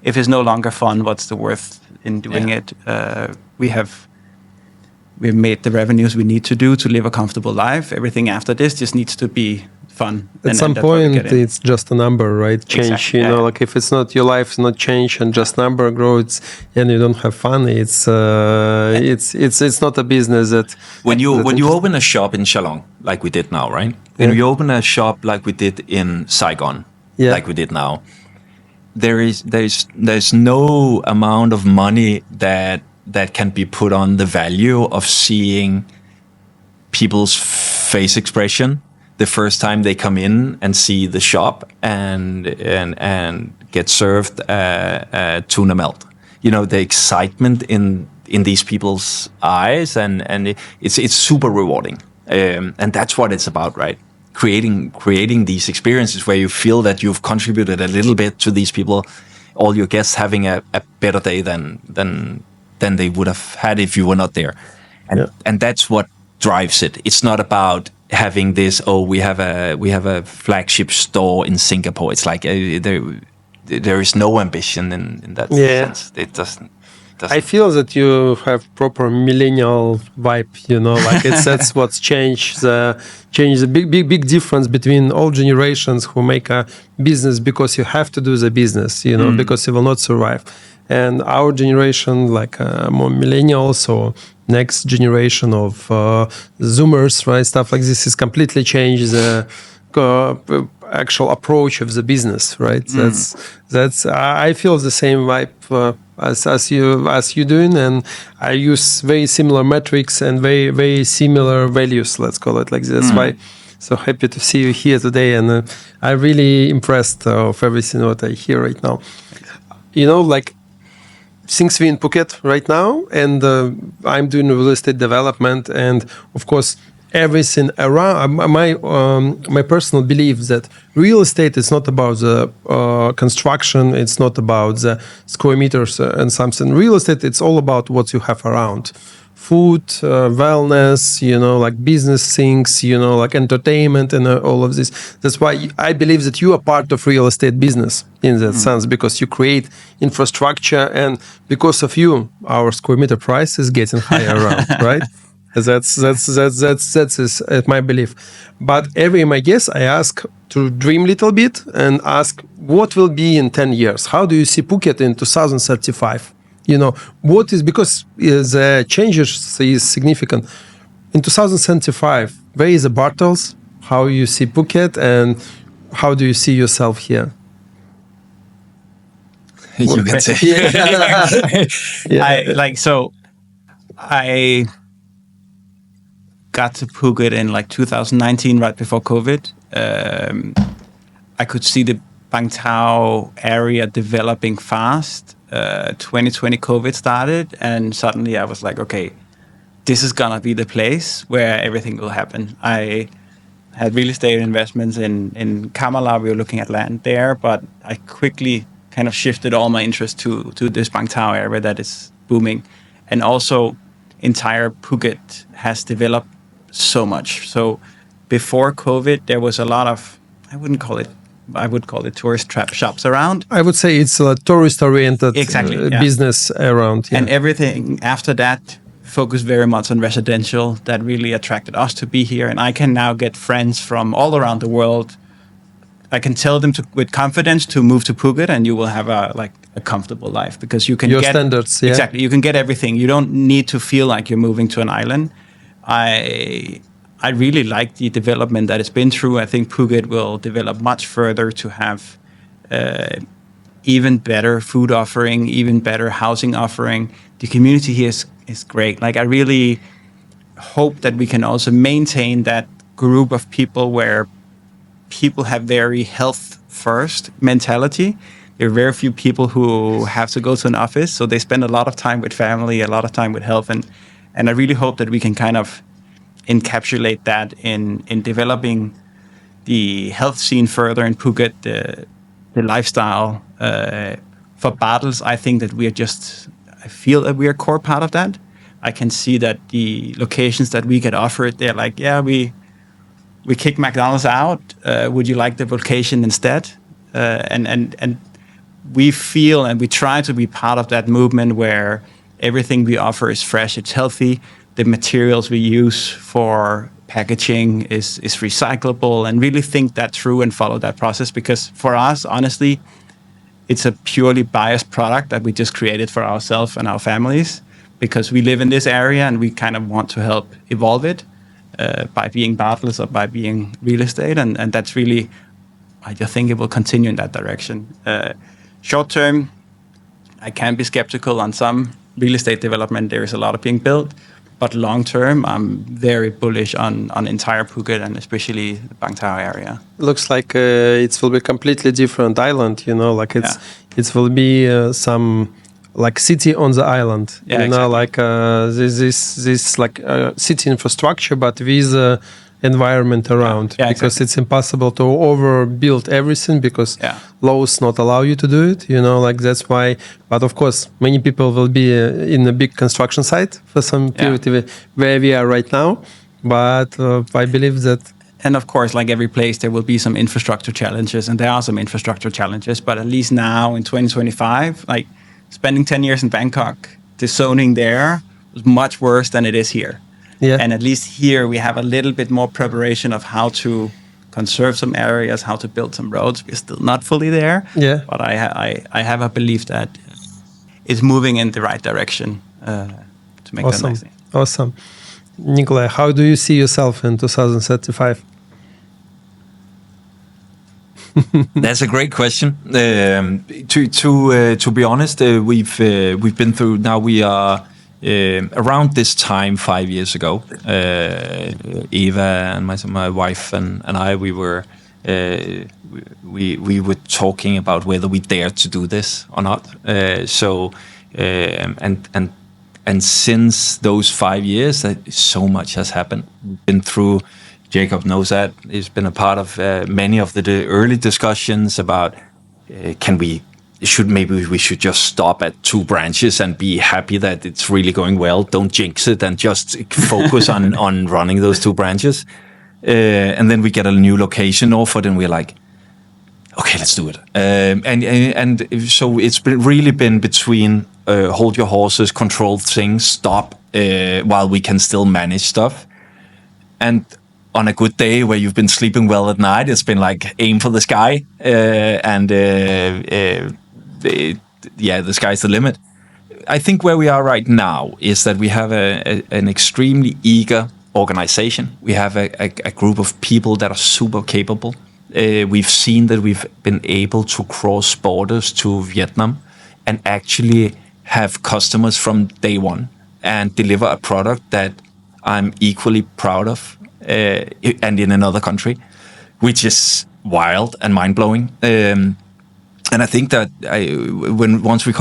if it's no longer fun, what's the worth in doing it? We've made the revenues we need to do to live a comfortable life. Everything after this just needs to be fun. At some point, it's just a number, right? Change, exactly, you know, like if it's not your life's not change and just number grows and you don't have fun, it's not a business that. When you open a shop in Chalon, like we did now, right? When you open a shop like we did in Saigon, like we did now, there's no amount of money that can be put on the value of seeing people's face expression the first time they come in and see the shop and get served tuna melt. You know, the excitement in these people's eyes, and it's super rewarding. And that's what it's about, right? Creating these experiences where you feel that you've contributed a little bit to these people, all your guests having a better day than they would have had if you were not there. And that's what drives it. It's not about having this, we have a flagship store in Singapore. It's like there is no ambition in that sense. It doesn't. I feel that you have proper millennial vibe, you know, like that's what's changed the big difference between all generations who make a business because you have to do the business, you know, because you will not survive. And our generation, like more millennials or next generation of Zoomers, right, stuff like this, is completely changed the actual approach of the business, right? That's I feel the same vibe as you doing, and I use very similar metrics and very very similar values. Let's call it like this. That's why. So happy to see you here today, and I'm really impressed of everything what I hear right now. You know, like. Since we're in Phuket right now, and I'm doing real estate development, and of course, everything around my personal belief that real estate is not about the construction, it's not about the square meters and something. Real estate, it's all about what you have around. Food, wellness, you know, like business things, you know, like entertainment and all of this. That's why I believe that you are part of real estate business in that sense, because you create infrastructure, and because of you, our square meter price is getting higher around, right? That's my belief. But my guest, I ask to dream a little bit and ask what will be in 10 years. How do you see Phuket in 2035? You know, what is, because the changes is significant. In 2075, where is the Bartels? How you see Phuket, and how do you see yourself here? You can say. I got to Phuket in like 2019, right before COVID. I could see the Bang Tao area developing fast. 2020 COVID started, and suddenly I was like, okay, this is gonna be the place where everything will happen. I had real estate investments in Kamala. We were looking at land there, but I quickly kind of shifted all my interest to this Bang Tao area that is booming. And also entire Phuket has developed so much. So before COVID, there was a lot of, I would call it tourist trap shops around. I would say it's a tourist-oriented business around. Yeah. And everything after that focused very much on residential. That really attracted us to be here. And I can now get friends from all around the world. I can tell them with confidence to move to Phuket, and you will have a comfortable life, because you can get standards. Yeah. Exactly. You can get everything. You don't need to feel like you're moving to an island. I really like the development that it's been through. I think Phuket will develop much further to have even better food offering, even better housing offering. The community here is great. Like, I really hope that we can also maintain that group of people where people have very health first mentality. There are very few people who have to go to an office, so they spend a lot of time with family, a lot of time with health, and I really hope that we can kind of encapsulate that in developing the health scene further in Phuket, the lifestyle. For Bartels, I think that I feel that we are a core part of that. I can see that the locations that we get offered, they're like, yeah, we kick McDonald's out. Would you like the location instead? And we feel and we try to be part of that movement where everything we offer is fresh, it's healthy. The materials we use for packaging is recyclable, and really think that through and follow that process. Because for us, honestly, it's a purely biased product that we just created for ourselves and our families, because we live in this area and we kind of want to help evolve it by being Bartels or by being real estate. And that's really, I just think it will continue in that direction. Short term, I can be skeptical on some real estate development. There is a lot of being built. But long term, I'm very bullish on entire Phuket and especially the Bang Tao area. Looks like it will be completely different island. Like it will be some like city on the island. Exactly. Like this like city infrastructure, but with environment around. Because exactly. it's impossible to overbuild everything because laws not allow you to do it. Like that's why. But of course, many people will be in a big construction site for some period where we are right now. But I believe that. And of course, like every place, there will be some infrastructure challenges, and there are some infrastructure challenges. But at least now in 2025, like spending 10 years in Bangkok, the zoning there was much worse than it is here. Yeah. And at least here we have a little bit more preparation of how to conserve some areas, how to build some roads. We're still not fully there. Yeah. But I have a belief that it's moving in the right direction to make that nice thing. Awesome. Nicolai, how do you see yourself in 2035? That's a great question. To be honest, we've been through. Now we are around this time 5 years ago. Eva and my wife and I, we were talking about whether we dared to do this or not. And since those 5 years, so much has happened. We've been through. Jakob knows that. He's been a part of many of the early discussions about maybe we should just stop at 2 branches and be happy that it's really going well. Don't jinx it and just focus on running those 2 branches. And then we get a new location offered and we're like, okay, let's do it. And so it's really been between hold your horses, control things, stop while we can still manage stuff. And on a good day where you've been sleeping well at night, it's been like aim for the sky, the sky's the limit. I think where we are right now is that we have an extremely eager organization. We have a group of people that are super capable. We've seen that we've been able to cross borders to Vietnam and actually have customers from day one and deliver a product that I'm equally proud of. And in another country, which is wild and mind-blowing. And I think that once we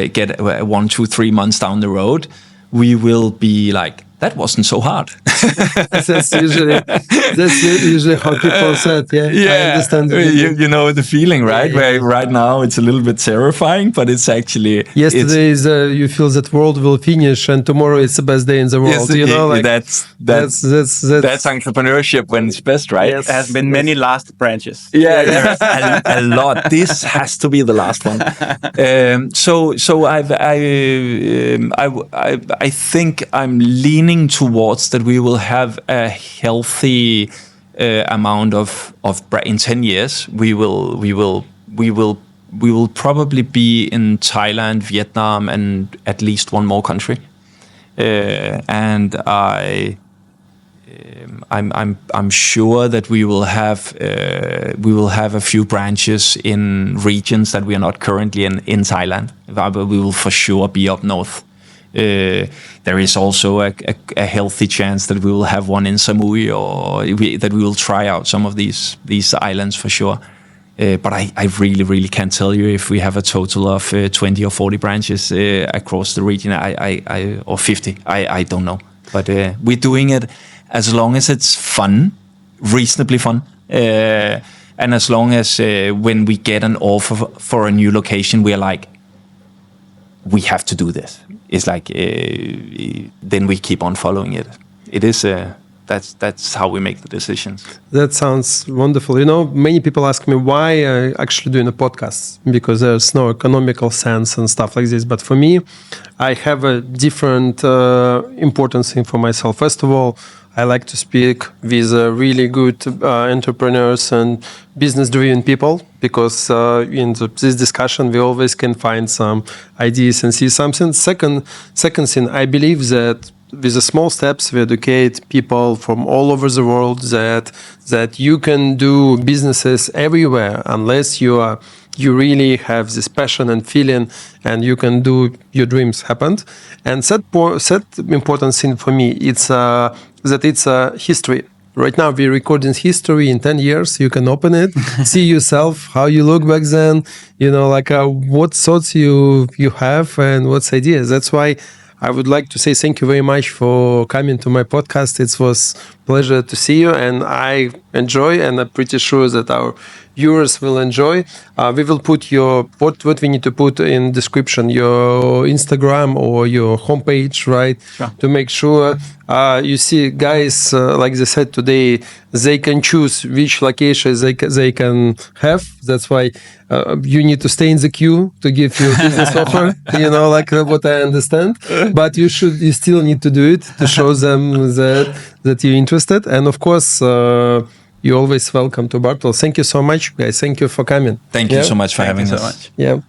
get 1, 2, 3 months down the road, we will be like, that wasn't so hard. That's usually how people said. I understand. You know the feeling, right? Where right now it's a little bit terrifying, but it's actually yesterday you feel that world will finish, and tomorrow it's the best day in the world. That's entrepreneurship when it's best, right? Yes. There has been many last branches. A lot. This has to be the last one. I think I'm leaning towards that we will have a healthy amount of in 10 years. We will probably be in Thailand, Vietnam, and at least one more country. And I'm sure that we will have a few branches in regions that we are not currently in Thailand. But we will for sure be up north. There is also a healthy chance that we will have one in Samui, or that we will try out some of these islands for sure. But I really can't tell you if we have a total of 20 or 40 branches across the region. Or 50. I don't know. But we're doing it as long as it's fun, reasonably fun. And as long as when we get an offer for a new location, we're like, we have to do this. It's like then we keep on following it. It is that's how we make the decisions. That sounds wonderful. You know, many people ask me why I actually doing a podcast, because there's no economical sense and stuff like this. But for me, I have a different importance thing for myself. First of all, I like to speak with really good entrepreneurs and business-driven people, because in this discussion we always can find some ideas and see something. Second thing, I believe that with the small steps we educate people from all over the world that you can do businesses everywhere unless you really have this passion and feeling, and you can do your dreams happen. And that important thing for me, it's that it's a history. Right now we're recording history. In 10 years you can open it, see yourself, how you look back then, you know, like what thoughts you have and what's ideas. That's why I would like to say thank you very much for coming to my podcast. It was a pleasure to see you, and I enjoy, and I'm pretty sure that our viewers will enjoy. We will put what we need to put in description, your Instagram or your homepage, right? Sure. To make sure you see guys, like they said today, they can choose which locations they can have. That's why you need to stay in the queue to give your business offer, you know, like what I understand. But you still need to do it to show them that you're interested. And of course, you're always welcome to Bartels. Thank you so much, guys. Thank you for coming. Thank you so much for having us. So much. Yeah.